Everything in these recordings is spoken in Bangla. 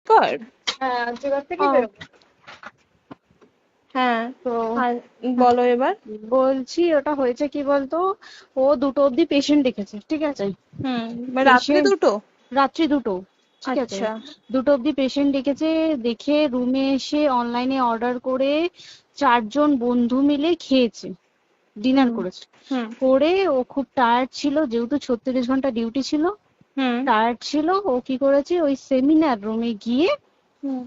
কার্ড? হ্যাঁ আর্যিকর থেকে ও বেরোবো। হ্যাঁ। তো আর বলো এবার। বলছি ওটা হয়েছে কি বলতো, ও 2টো অব্দি পেশেন্ট দেখেছে, ঠিক আছে। রাত্রি পেশেন্ট 2টো? রাত্রি 2টো, ঠিক আছে। আচ্ছা। 2টো অব্দি পেশেন্ট ডেকেছে, দেখে রুমে এসে অনলাইনে অর্ডার করে 4জন বন্ধু মিলে খেয়েছে, ডিনার হুম করেছে। হুম করে ও খুব টায়ার্ড ছিল, যেহেতু 36 ঘন্টা ডিউটি ছিল, হুম টায়ার্ড ছিল। ও কি করেছে, ওই সেমিনার রুমে গিয়ে হুম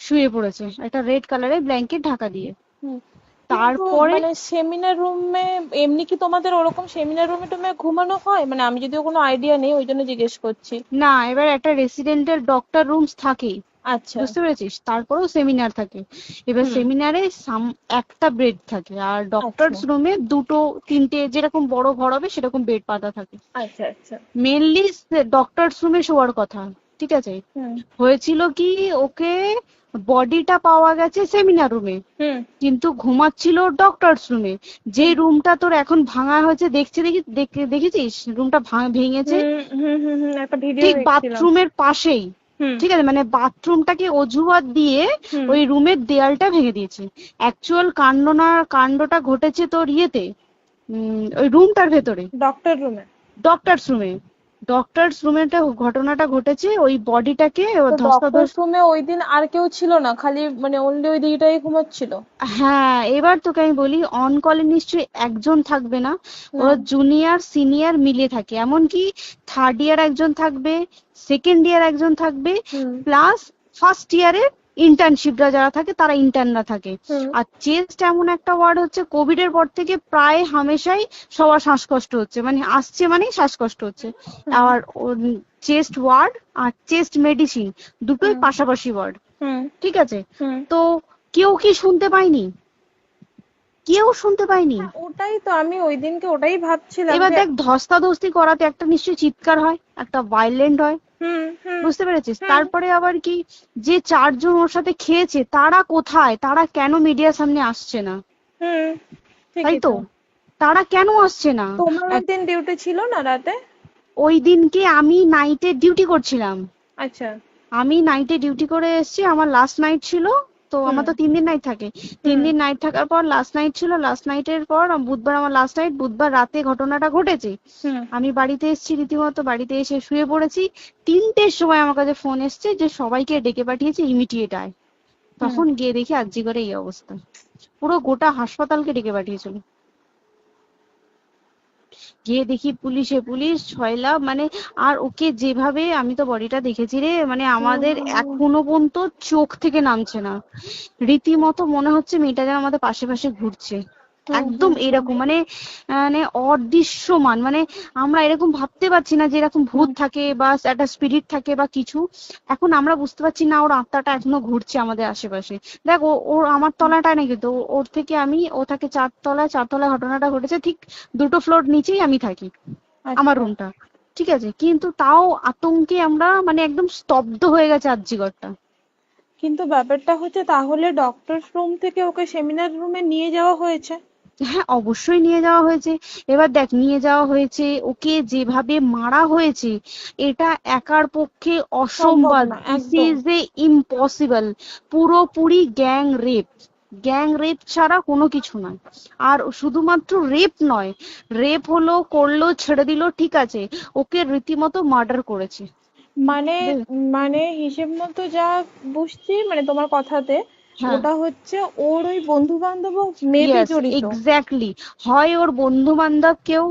শুয়ে পড়েছে একটা রেড কালারের ব্ল্যাঙ্কেট ঢাকা দিয়ে। হুম। কিন্তু তারপরে মানে সেমিনার রুমে এমনি কি তোমাদের ওরকম সেমিনার রুমে টুমে ঘুমানো হয়? মানে আমি যদিও কোনো আইডিয়া নেই, ওই জন্য জিজ্ঞেস করছি। না, এবার একটা রেসিডেন্টাল ডক্টর রুমস থাকেই, আচ্ছা। বুঝতে পেরেছিস, তারপরেও সেমিনার থাকে। এবার হুম। সেমিনারে একটা বেড থাকে, আর আচ্ছা ডক্টরস রুমে 2টো 3টে, যেরকম বড় ঘর হবে সেরকম বেড পাতা থাকে। আচ্ছা আচ্ছা। মেনলি ডক্টরস রুমে শোয়ার কথা, ঠিক আছে। হুম হয়েছিল কি, ওকে বডিটা পাওয়া গেছে সেমিনার রুমে, হুম কিন্তু ঘুমাচ্ছিল ডক্টরস রুমে। যে হুম রুমটা তোর এখন ভাঙা হয়েছে, দেখেছিস রুমটা ভেঙেছে, হুম হুম হুম হুম, একটা ভিডিও ঠিক দেখছিলাম। বাথরুমের পাশেই, হুম ঠিক আছে, মানে বাথরুমটাকে অজুহাত দিয়ে হুম ওই রুমের দেয়ালটা ভেঙে দিয়েছে। অ্যাকচুয়াল কাণ্ডটা ঘটেছে তোর ইয়েতে, ওই রুমটার ভেতরে, ডক্টর রুমে? ডক্টরস রুমে। ডক্টরস রুমেটা ঘটনাটা ঘটেছে, ওই বডিটাকে তো ডক্টর ধস্তাধস্তি। রুমে ওই দিন আর কেউ ছিল না, খালি মানে অনলি ওই দিদিটাই ঘুমাচ্ছিল? হ্যাঁ, এবার তোকে আমি বলি, অন কলে নিশ্চয়ই একজন থাকবে না, না। ওরা জুনিয়র সিনিয়র মিলিয়ে থাকে, এমনকি থার্ড ইয়ার একজন থাকবে, সেকেন্ড ইয়ার একজন থাকবে, হুম প্লাস ফার্স্ট ইয়ারের ইন্টার্নশিপরা যারা থাকে তারা ইন্টার্নরা থাকে। হুম আর চেস্ট এমন একটা ওয়ার্ড হচ্ছে, কোভিড এর পর থেকে প্রায় হামেশাই সবার শ্বাসকষ্ট হচ্ছে, মানে আসছে মানেই শ্বাসকষ্ট হচ্ছে। হুম আর চেস্ট ওয়ার্ড আর চেস্ট মেডিসিন দুটোই হুম পাশাপাশি ওয়ার্ড, হুম ঠিক আছে। হুম। তো কেউ কি শুনতে পায়নি? কেউ শুনতে পায়নি। হ্যাঁ, ওটাই তো আমি ওই দিনকে ওটাই ভাবছিলাম এবার যে। দেখ, ধস্তাধস্তি করাতে একটা নিশ্চয়ই চিৎকার হয়, একটা ভাইলেন্ট হয়, হুম হুম বুঝতে পেরেছিস। হুম তারপরে আবার কি, যে 4জন ওর সাথে খেয়েছে তারা কোথায়, তারা কেন মিডিয়ার সামনে আসছে না? হুম। তাই ঠিকই তো, তো। তারা কেন আসছে না? তোমার ওই এক- দিন ডিউটি ছিল না রাতে? ওই দিনকে আমি নাইটে ডিউটি করছিলাম। আচ্ছা। আমি নাইটে ডিউটি করে এসেছি, আমার লাস্ট নাইট ছিল। তো হুম আমার তো 3 দিন নাইট থাকে, তিন হুম দিন নাইট থাকার পর লাস্ট নাইট ছিল, লাস্ট নাইটের পর বুধবার আমার লাস্ট নাইট, বুধবার রাতে ঘটনাটা ঘটেছে। হুম আমি বাড়িতে এসেছি, রীতিমতো বাড়িতে এসে শুয়ে পড়েছি। 3টের সময় আমার কাছে ফোন এসছে যে সবাইকে ডেকে পাঠিয়েছে, ইমিডিয়েট আয়। হুম। তখন গিয়ে দেখি আরজিকরে এই অবস্থা, পুরো গোটা হাসপাতালকে ডেকে পাঠিয়েছিল। গিয়ে দেখি পুলিশ ছয়লা, মানে, আর ওকে যেভাবে, আমি তো বডিটা দেখেছি রে, মানে আমাদের হুম এখনো পর্যন্ত চোখ থেকে নামছে না। রীতিমতো মনে হচ্ছে মেয়েটা যেন আমাদের পাশে পাশে ঘুরছে, হুম একদম হুম হুম এরকম, মানে মানে অদৃশ্যমান, মানে আমরা এরকম ভাবতে পারছি না যে এরকম ভূত হুম থাকে বা একটা স্পিরিট থাকে বা কিছু। এখন আমরা বুঝতে পারছি না ওর আত্মাটা এখনো ঘুরছে আমাদের আশেপাশে। দেখ, ওর আমার তলাটায় নাকি, তো ওর থেকে ও থাকে 4তলায়, 4তলায় ঘটনাটা ঘটেছে, ঠিক 2টো ফ্লোর নিচেই আমি থাকি, আমার আচ্ছা। রুমটা, ঠিক আছে। কিন্তু তাও আতঙ্কে আমরা মানে একদম স্তব্ধ হয়ে গেছে আরজিকরটা। কিন্তু ব্যাপারটা হচ্ছে, তাহলে ডক্টর রুম থেকে ওকে সেমিনার রুমে নিয়ে যাওয়া হয়েছে? হ্যাঁ, অবশ্যই নিয়ে যাওয়া হয়েছে। এবার দেখ, নিয়ে যাওয়া হয়েছে, ওকে যেভাবে মারা হয়েছে, এটা একার পক্ষে সম্ভব অসম্ভব, না দিস একদম। Is a impossible. পুরোপুরি গ্যাং রেপ, গ্যাং রেপ ছাড়া কোনো কিছু নয়। আর শুধুমাত্র রেপ নয়, রেপ হলো, করলো, ছেড়ে দিল, ঠিক আছে, ওকে রীতিমতো মার্ডার করেছে। মানে মানে হিসেব মতো যা বুঝছি মানে তোমার কথাতে, হ্যাঁ, ওটা হচ্ছে ওর ওই বন্ধু বান্ধব মেবি ইয়েস, জড়িত। এক্স্যাক্টলি। হয় ওর বন্ধু বান্ধব কেউ,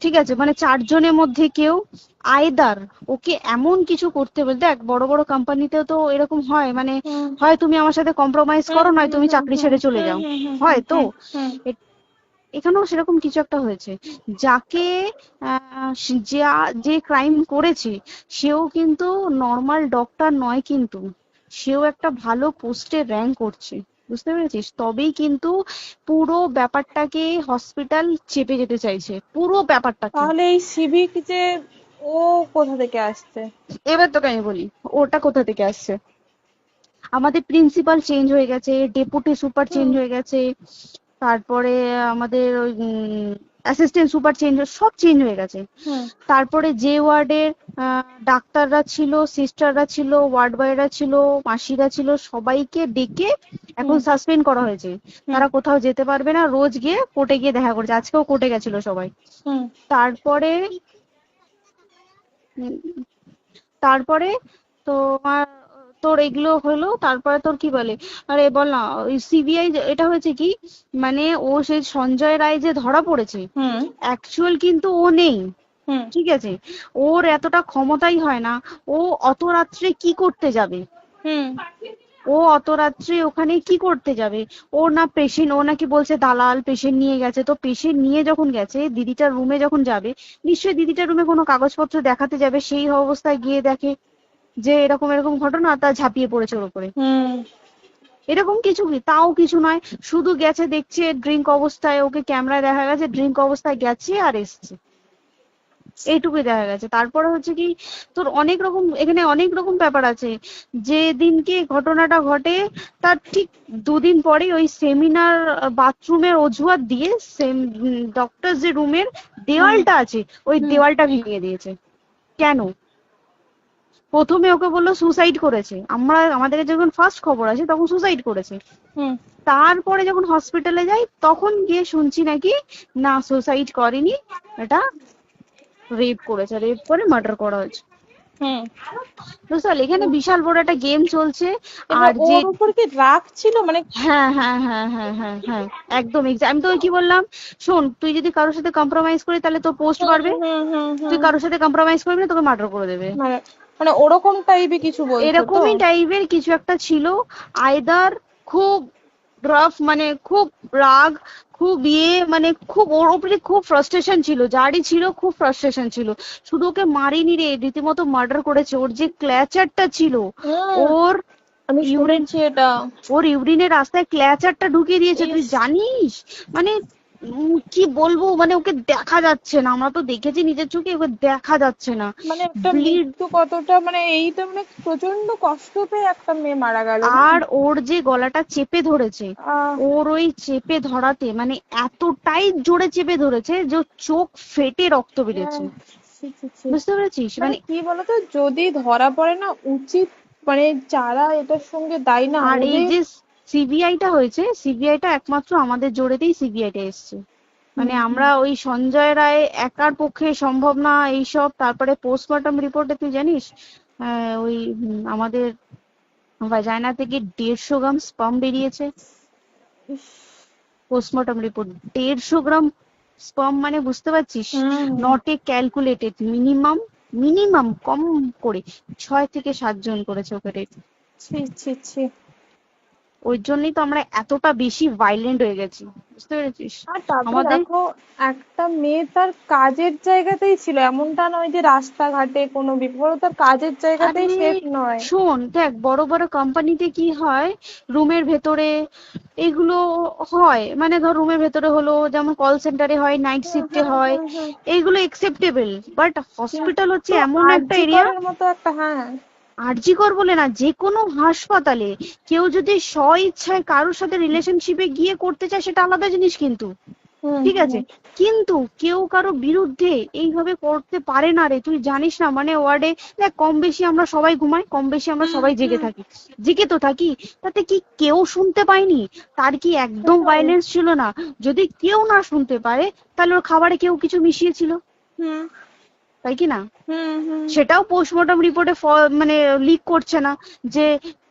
ঠিক আছে, মানে 4জনের মধ্যে কেউ, আইদার ওকে এমন কিছু করতে বলতে, দেখ বড় বড় কোম্পানিতেও তো এরকম হয়, মানে হুম হয় তুমি আমার সাথে কম্প্রোমাইজ হুম করো, নয় হুম তুমি হুম চাকরি হুম ছেড়ে চলে হুম যাও, হুম হুম হুম হয় তো। হুম হুম। এ- এখানেও সেরকম কিছু একটা হয়েছে। যাকে যে ক্রাইম করেছে, সেও কিন্তু নর্মাল ডক্টর নয়, কিন্তু সেও একটা ভালো পোস্টে র্যাঙ্ক করছে, বুঝতে পেরেছিস, তবেই কিন্তু পুরো ব্যাপারটাকে হসপিটাল চেপে যেতে চাইছে, পুরো ব্যাপারটাকে। তাহলে এই সিভিক যে, ও কোথা থেকে আসছে? এবার তোকে আমি বলি ওটা কোথা থেকে আসছে। আমাদের প্রিন্সিপাল চেঞ্জ হয়ে গেছে, ডেপুটি সুপার হুম চেঞ্জ হয়ে গেছে, তারপরে আমাদের ওই অ্যাসিস্ট্যান্ট সুপার চেঞ্জ, সব চেঞ্জ হয়ে গেছে। হুম তারপরে যে ওয়ার্ডের ডাক্তাররা ছিল, সিস্টাররা ছিল, ওয়ার্ড বয়রা ছিল, মাসিরা ছিল, সবাইকে ডেকে এখন হুম সাসপেন্ড করা হয়েছে। হুম তারা কোথাও যেতে পারবে না, রোজ গিয়ে কোর্টে গিয়ে দেখা করেছে, আজকেও কোর্টে গেছিল সবাই। হুম তারপরে উম, তারপরে তোমার তোর এগুলো হলো, তারপরে তোর কি বলে, আরে বল না, ওই সিবিআই এটা হয়েছে কি, মানে ও সেই সঞ্জয় রায় যে ধরা পড়েছে, হুম অ্যাকচুয়াল কিন্তু ও নেই, হুম ঠিক আছে? ওর এতটা ক্ষমতাই হয় না। ও অত রাত্রে কি করতে যাবে? হুম ও অত রাত্রে ওখানে কি করতে যাবে? ও না পেশেন্ট, ও নাকি বলছে দালাল পেশেন্ট নিয়ে গেছে, তো পেশেন্ট নিয়ে যখন গেছে দিদিটার রুমে যখন যাবে, নিশ্চয়ই দিদিটার রুমে কোনো কাগজপত্র দেখাতে যাবে, সেই অবস্থায় গিয়ে দেখে যে এরকম এরকম ঘটনা, তা ঝাঁপিয়ে পড়েছে ওর উপরে। হুম এরকম কিছু কি, তাও কিছু নয়, শুধু গেছে দেখছে ড্রিঙ্ক অবস্থায়, ওকে ক্যামেরায় দেখা গেছে ড্রিঙ্ক অবস্থায় গেছে আর এসছে, এইটুকুই দেখা গেছে। তারপরে হচ্ছে কি, তোর অনেক রকম এখানে অনেক রকম ব্যাপার আছে। যে দিনকে ঘটনাটা ঘটে তার ঠিক দুদিন পরে ওই সেমিনার বাথরুমের অজুহাত দিয়ে ডক্টর যে রুমের হুম দেওয়ালটা আছে ওই হুম দেওয়ালটা ভেঙে দিয়েছে। কেন? প্রথমে ওকে বললো সুসাইড করেছে, আমাদের যখন ফার্স্ট খবর আছে তখন সুসাইড করেছে। হুম তারপরে যখন হসপিটালে যাই তখন গিয়ে শুনছি নাকি না সুসাইড করেনি, এটা রেপ করেছে, রেপ করে মার্ডার করা হয়েছে। হুম বুঝতে পারলি, এখানে বিশাল বড় একটা গেম চলছে। এবার আর যে ওর উপর কি রাগ ছিল মানে? হ্যাঁ হ্যাঁ হ্যাঁ হ্যাঁ হ্যাঁ হ্যাঁ, একদম আমি তো কি বললাম, শোন তুই যদি কারোর সাথে কম্প্রোমাইজ করিস তাহলে তোর পোস্ট হুম বাড়বে, হুম হুম তুই হুম কারোর সাথে কম্প্রোমাইজ করবি না তোকে মার্ডার করে দেবে। মানে মানে ওরকম টাইপের কিছু বলছো তো? এরকমই টাইপের কিছু একটা ছিল। আইদার খুব রাফ, মানে খুব রাগ, খুব মানে খুব ওর উপরে খুব ফ্রাস্ট্রেশন ছিল, যারই ছিল খুব ফ্রাস্ট্রেশন ছিল। শুধু ওকে মারিনি রে, রীতিমতো মার্ডার করেছে। ওর যে ক্ল্যাচারটা ছিল, হুম ওর আমি ইউরিন, শুনেছি এটা। ওর ইউরিনের রাস্তায় ক্ল্যাচারটা ঢুকিয়ে দিয়েছে, তুই ইস, জানিস? মানে কি বলবো, মানে ওকে দেখা যাচ্ছে না, আমরা তো দেখেছি নিজের চোখে, ওকে দেখা যাচ্ছে না। মানে একটা ব্লিড। মৃত্যু কতটা, মানে এইটা মানে প্রচন্ড কষ্ট পেয়ে একটা মেয়ে মারা গেল না? আর ওর যে গলাটা চেপে ধরেছে, আহ ওর ওই চেপে ধরাতে মানে এতটাই জোরে চেপে ধরেছে যে ওর চোখ ফেটে রক্ত বেরিয়েছে। আহ, ছি, ছি, ছি। বুঝতে পেরেছিস? মানে মানে কি বলতো, যদি ধরা পড়ে না উচিত, মানে যারা এটার সঙ্গে দায়ী না আর এই ওদের। যে সিবিআইটা হয়েছে, সিবিআইটা একমাত্র আমাদের জোরেতেই সিবিআইটা এসছে। মানে হুম হুম আমরা ওই সঞ্জয় রায় একার পক্ষে সম্ভব না এইসব। তারপরে পোস্টমর্টম রিপোর্টে তুই জানিস ওই আমাদের ভাজাইনা থেকে 150 গ্রাম স্পাম বেরিয়েছে। ইস, পোস্টমর্টম রিপোর্ট 150 গ্রাম স্পাম, মানে বুঝতে পারছিস? Hmm not a calculated, minimum minimum কম করে 6 থেকে 7 জন করেছে ওকে রেপ। ছি ছি ছি। ওই জন্যই তো আমরা এতটা বেশি ভাইলেন্ট হয়ে গেছি, বুঝতে পেরেছিস? আর তারপর আমাদের দেখো, একটা মেয়ে তার কাজের জায়গাতেই ছিল, এমনটা নয় যে রাস্তাঘাটে কোনো বিপদ, ও তার কাজের আরে জায়গাতেই সেফ নয়। শোন দেখ, বড় বড় কোম্পানিতে কি হয়, রুমের ভেতরে এগুলো হয়, মানে ধর রুমের ভেতরে হলো, যেমন কল সেন্টারে হয়, নাইট হুম শিফটে হুম হয়, হুম হুম। এইগুলো একসেপ্টেবল। বাট হসপিটাল হচ্ছে কিন্তু এমন একটা আরজি এরিয়া, করের মতো একটা, হ্যাঁ। আরজি কর বলে না, যে কোনো হাসপাতালে কেউ যদি স্ব ইচ্ছায় কারোর সাথে রিলেশনশিপে গিয়ে করতে চায় সেটা আলাদা জিনিস কিন্তু, হুম ঠিক আছে? হুম কিন্তু কেউ কারো বিরুদ্ধে এইভাবে করতে পারে না রে, তুই জানিস না? মানে ওয়ার্ডে দেখ, কম বেশি আমরা সবাই ঘুমাই, কম বেশি আমরা হুম সবাই জেগে হুম। থাকি, জেগে তো থাকি, তাতে কি কেউ শুনতে পায়নি? তার কি একদম সেটাই। ভাইলেন্স ছিল না? যদি কেউ না শুনতে পারে তাহলে ওর খাবারে কেউ কিছু মিশিয়েছিল, হুম তাই কি না? হুম হুম সেটাও পোস্টমর্টম রিপোর্টে মানে লিক করছে না যে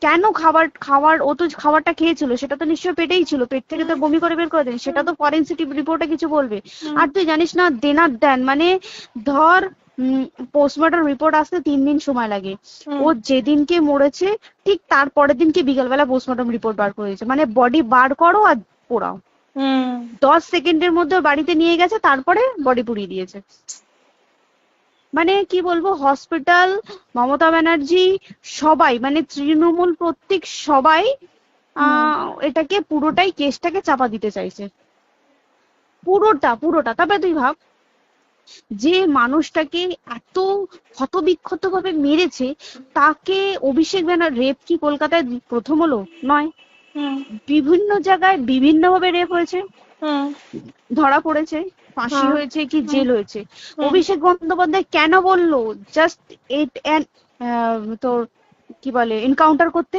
কেন খাবার খাবার ও তো খাবারটা খেয়েছিল, সেটা তো নিশ্চয়ই পেটেই ছিল, পেট থেকে তো হুম বমি করে বের করে দেন, সেটা হুম তো ফরেনসিক রিপোর্টে কিছু বলবে। হুম আর তুই জানিস না, দেনার দেন মানে ধর পোস্টমর্টম রিপোর্ট আসতে 3 দিন সময় লাগে। হুম ও যেদিনকে মরেছে ঠিক তার পরের দিনকে বিকালবেলা পোস্টমর্টম রিপোর্ট বার করে দিয়েছে, মানে বডি বার করো আর পোড়াও, হুম 10 সেকেন্ডের মধ্যে ওর বাড়িতে নিয়ে গেছে, তারপরে বডি পুড়িয়ে দিয়েছে। মানে কি বলবো, হসপিটাল, মমতা ব্যানার্জি, সবাই মানে তৃণমূল প্রত্যেক সবাই হুম এটাকে পুরোটাই কেসটাকে চাপা দিতে চাইছে, পুরোটা পুরোটা। তবে তুই ভাব, যে মানুষটাকে এত ক্ষতবিক্ষত ভাবে মেরেছে, তাকে অভিষেক ব্যানার রেপ কি কলকাতায় প্রথম হলো? নয়, হুম বিভিন্ন জায়গায় বিভিন্ন ভাবে রেপ হয়েছে, হুম ধরা পড়েছে, ফাঁসি হ্যাঁ। হয়েছে কি হুম। জেল হয়েছে। হুম। অভিষেক বন্দ্যোপাধ্যায় কেন বললো জাস্ট এট তোর কি বলে এনকাউন্টার করতে?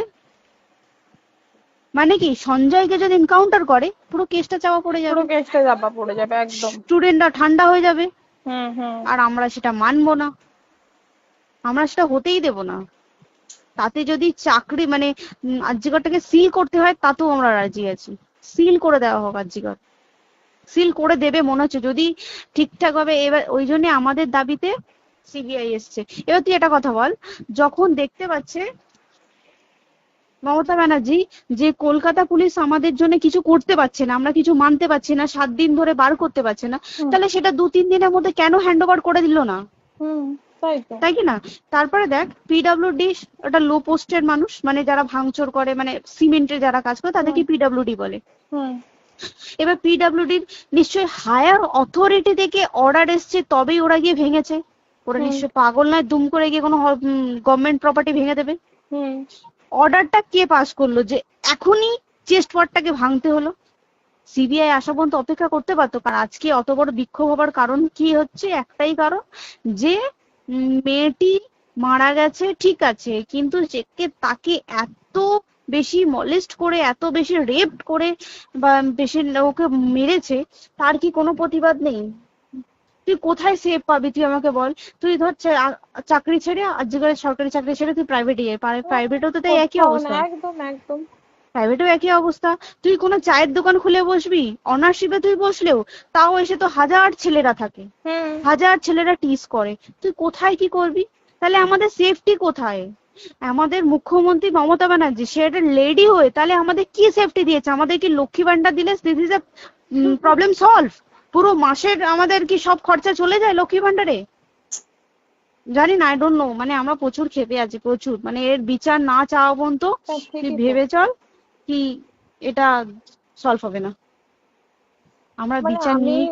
মানে কি সঞ্জয়কে যদি এনকাউন্টার করে পুরো কেসটা চাপা পড়ে পুরো যাবে, কেসটা চাপা পড়ে যাবে একদম। স্টুডেন্টরা ঠান্ডা হয়ে যাবে, হুম হুম। আর আমরা সেটা মানবো না, আমরা সেটা হতেই দেব না। তাতে যদি চাকরি মানে আরজিকরটাকে সিল করতে হয় তাতেও আমরা রাজি আছি, সিল করে দেওয়া হোক আরজিকর, সিল করে দেবে মনে হচ্ছে যদি ঠিকঠাক ভাবে। এবার ওই জন্য আমাদের দাবিতে সিবিআই এসছে। এবার তুই একটা কথা বল, যখন দেখতে পাচ্ছে মমতা ব্যানার্জি যে কলকাতা পুলিশ আমাদের জন্য কিছু করতে পারছে না, আমরা কিছু মানতে পারছি না, 7 দিন ধরে বার করতে পারছে না, হুম। তাহলে সেটা 2-3 দিনের মধ্যে কেন হ্যান্ড ওভার করে দিল না? হুম। তাই তো। তাই কি না? তারপরে দেখ পিডব্লিউডি একটা লো পোস্টের মানুষ, মানে যারা ভাঙচুর করে, মানে সিমেন্টের যারা কাজ করে তাদেরকে হুম। পিডব্লিউডি বলে। হুম। এবার পিডব্লিউডির নিশ্চয়ই হায়ার অথরিটি থেকে অর্ডার এসছে তবেই ওরা গিয়ে ভেঙেছে। ওরা হুম। নিশ্চয়ই পাগল নয় দুম করে গিয়ে কোনো গভর্নমেন্ট প্রপার্টি ভেঙে দেবে। হুম। অর্ডারটা কে পাস করলো যে এখনই চেস্ট ওয়ার্ডটাকে ভাঙতে হলো? সিবিআই আসা পর্যন্ত অপেক্ষা করতে পারতো। কারণ আজকে অত বড় বিক্ষোভ হবার কারণ কি হচ্ছে? একটাই কারণ, যে মেয়েটি মারা গেছে ঠিক আছে, কিন্তু তাকে এত বেশি মলেস্ট করে, এত বেশি রেপ করে বা বেশি ওকে মেরেছে, তার কি কোনো প্রতিবাদ নেই? তুই কোথায় সেফ পাবি তুই আমাকে বল? তুই ধর চাকরি ছেড়ে আজকের সরকারি চাকরি ছেড়ে তুই প্রাইভেটে যাই, প্রাইভেটেও তো তাই একই কোথাও না, অবস্থা, একদম একদম। প্রাইভেটেও একই অবস্থা। তুই কোনো চায়ের দোকান খুলে বসবি, অনার্সশিপে তুই বসলেও তাও এসে তো হাজার ছেলেরা থাকে, হুম। হাজার ছেলেরা টিজ করে, তুই কোথায় কি করবি? তাহলে আমাদের সেফটি কোথায়? আমাদের মুখ্যমন্ত্রী মমতা ব্যানার্জি সে একটা লেডি হয়ে তাহলে আমাদের কি সেফটি দিয়েছে? আমাদের কি লক্ষ্মী ভান্ডার দিলে this is a problem solve? পুরো মাসের আমাদের কি সব খরচা চলে যায় লক্ষ্মী ভান্ডারে? জানি না, আই ডোন্ট নো। মানে আমরা প্রচুর ক্ষেপে আছি, প্রচুর। মানে এর বিচার না চাওয়া পর্যন্ত তা তুই ঠিকই তো। ভেবে চল কি এটা সলভ হবে না। আমরা মানে বিচার আমি নিয়ে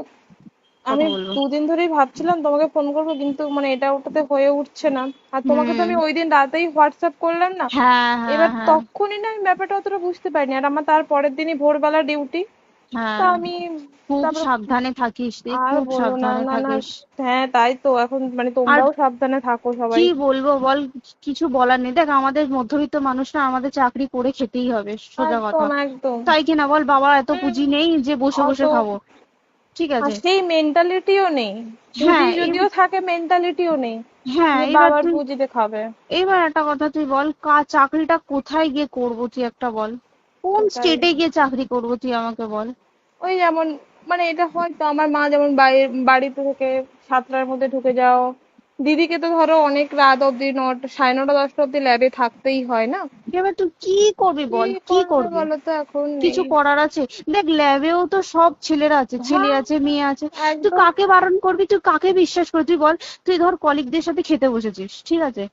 আমি কথা বলবো। 2 দিন ধরেই ভাবছিলাম তোমাকে ফোন করবো, কিন্তু মানে এটা ওটাতে হয়ে উঠছে না। আর তোমাকে তো হুম। আমি ওই দিন রাতেই হোয়াটসঅ্যাপ করলাম না। হ্যাঁ হ্যাঁ এবার হ্যাঁ তখনই না আমি ব্যাপারটা অতটা বুঝতে পারিনি, আর আমার তার পরের দিনই ভোরবেলা ডিউটি। তা হ্যাঁ। আমি খুব তারপর সাবধানে থাকিস রে, আর খুব বলো না, সাবধানে না না। থাকিস। হ্যাঁ তাই তো, এখন মানে আর তোমরাও সাবধানে থাকো সবাই। কি বলবো বল, কিছু বলার নেই। দেখ আমাদের মধ্যবিত্ত মানুষরা, আমাদের চাকরি করে খেতেই হবে, সোজা কথা। একদম একদম। তাই কিনা বল? বাবার এত হুম। পুঁজি নেই যে বসে অত বসে খাবো, ঠিক আর আছে? সেই মেন্টালিটিও নেই। পুঁজি হ্যাঁ যদিও থাকে, মেন্টালিটিও নেই হ্যাঁ যে এবার বাবার তুই, পুঁজিতে খাবে। এবার একটা কথা তুই বল, চাকরিটা কোথায় গিয়ে করবো তুই একটা বল? কোন সেটাই। স্টেটে গিয়ে চাকরি করবো তুই আমাকে বল? ওই যেমন, মানে এটা হয়তো আমার মা যেমন বাড়িতে থেকে 7টার মধ্যে ঢুকে যাও, দিদিকে তো ধরো অনেক রাত অব্দি 9টা, 9:30, 10টা অব্দি ল্যাবে থাকতেই হয় না। এবার তুই কি করবি কি বল, কি করবে করবি? বলো তো, এখন কিছু নেই। করার আছে? দেখ ল্যাবেও তো সব ছেলেরা আছে, ছেলে হ্যাঁ আছে মেয়ে আছে। তুই একদম। কাকে বারণ করবি, তুই কাকে বিশ্বাস করবি তুই বল? তুই ধর কলিগদের সাথে খেতে বসেছিস, ঠিক আছে,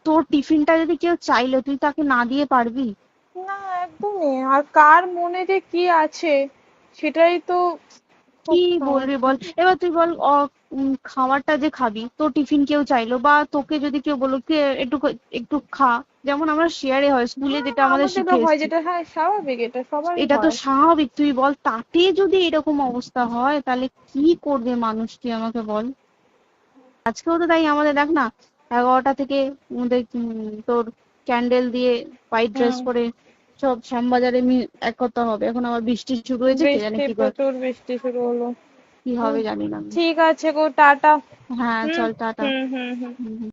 তোর টিফিনটা যদি কেউ চাইলো তুই তাকে না দিয়ে পারবি? না একদমই। আর কার মনে যে কি আছে সেটাই তো কি খুব বলবি সমস্যা। বল? এবার তুই বল খাবারটা যে খাবি, তোর টিফিন কেউ চাইলো বা তোকে যদি কেউ বললো কে একটু একটু খা, যেমন আমরা শেয়ারে হয় স্কুলে হ্যাঁ যেটা আমাদের আমাদেরও শিখে হয়, এসেছি, যেটা হ্যাঁ স্বাভাবিক, এটা সবারই এটা তো হয়। স্বাভাবিক। তুই বল তাতে যদি এরকম অবস্থা হয় তাহলে কি করবে মানুষ, তুই আমাকে বল? আজকেও তো তাই আমাদের দেখ না, 11টা থেকে আমাদের তোর ক্যান্ডেল দিয়ে হোয়াইট ড্রেস হুম। পরে সব শ্যামবাজারে একতা হবে। এখন আবার বৃষ্টি শুরু হয়েছে, কে জানে বৃষ্টি, কি প্রচুর বৃষ্টি শুরু হলো। কি হুম। হবে জানি না আমি। ঠিক আছে গো, টাটা। হ্যাঁ হুম চল টাটা। হুম হুম হুম। হুম, হুম।